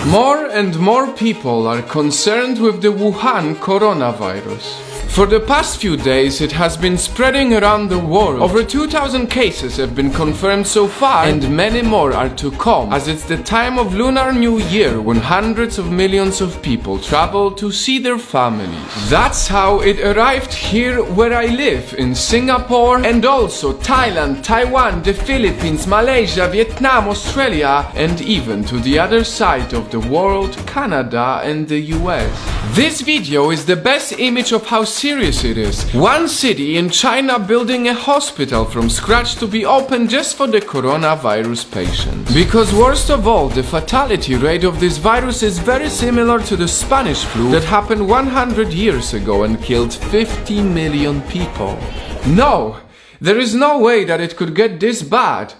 More and more people are concerned with the Wuhan coronavirus. For the past few days, it has been spreading around the world. Over 2,000 cases have been confirmed so far, and many more are to come, as it's the time of Lunar New Year when hundreds of millions of people travel to see their families. That's how it arrived here where I live, in Singapore, and also Thailand, Taiwan, the Philippines, Malaysia, Vietnam, Australia, and even to the other side of the world, Canada and the US. This video is the best image of how serious it is. One city in China building a hospital from scratch to be open just for the coronavirus patients. Because worst of all, the fatality rate of this virus is very similar to the Spanish flu that happened 100 years ago and killed 50 million people. No, there is no way that it could get this bad,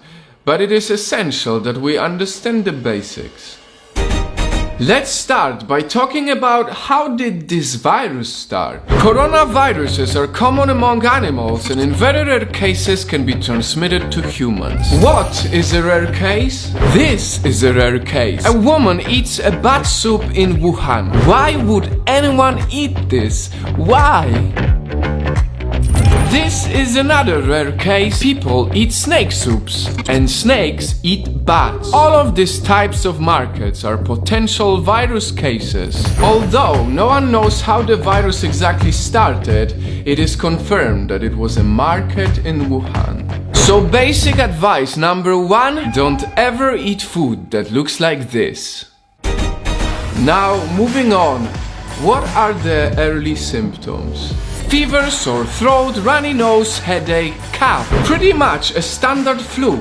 but it is essential that we understand the basics. Let's start by talking about how did this virus start. Coronaviruses are common among animals and in very rare cases can be transmitted to humans. What is a rare case? This is a rare case. A woman eats a bat soup in Wuhan. Why would anyone eat this? Why? This is another rare case. People eat snake soups and snakes eat bats. All of these types of markets are potential virus cases. Although no one knows how the virus exactly started, it is confirmed that it was a market in Wuhan. So basic advice number 1, don't ever eat food that looks like this. Now moving on, what are the early symptoms? Fever, sore throat, runny nose, headache, cough. Pretty much a standard flu.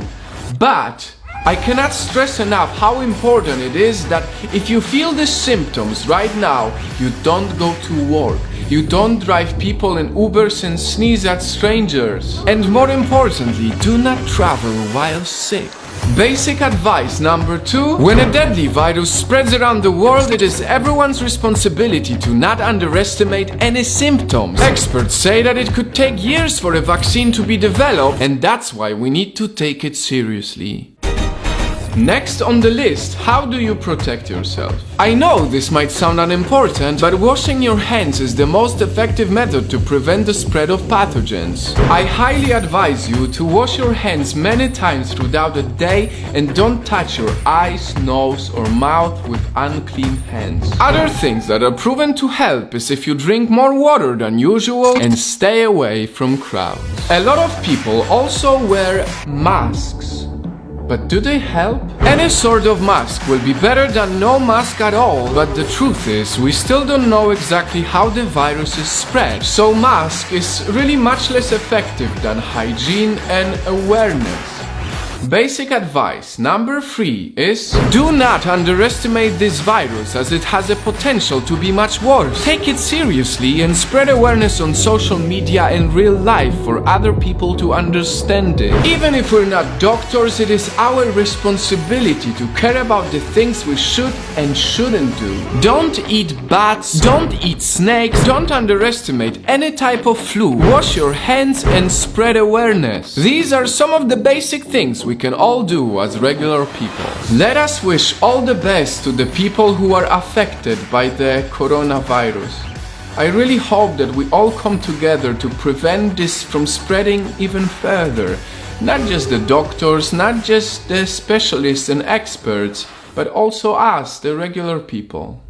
But I cannot stress enough how important it is that if you feel the symptoms right now, you don't go to work. You don't drive people in Ubers and sneeze at strangers. And more importantly, do not travel while sick. Basic advice number 2. When a deadly virus spreads around the world, it is everyone's responsibility to not underestimate any symptoms. Experts say that it could take years for a vaccine to be developed, and that's why we need to take it seriously. Next on the list, how do you protect yourself? I know this might sound unimportant, but washing your hands is the most effective method to prevent the spread of pathogens. I highly advise you to wash your hands many times throughout the day and don't touch your eyes, nose or mouth with unclean hands. Other things that are proven to help is if you drink more water than usual and stay away from crowds. A lot of people also wear masks. But do they help? Any sort of mask will be better than no mask at all, but the truth is, we still don't know exactly how the virus is spread. So mask is really much less effective than hygiene and awareness. Basic advice number 3 is do not underestimate this virus as it has a potential to be much worse. Take it seriously and spread awareness on social media and real life for other people to understand it. Even if we're not doctors, it is our responsibility to care about the things we should and shouldn't do. Don't eat bats, don't eat snakes, don't underestimate any type of flu. Wash your hands and spread awareness. These are some of the basic things we can all do as regular people. Let us wish all the best to the people who are affected by the coronavirus. I really hope that we all come together to prevent this from spreading even further. Not just the doctors, not just the specialists and experts, but also us, the regular people.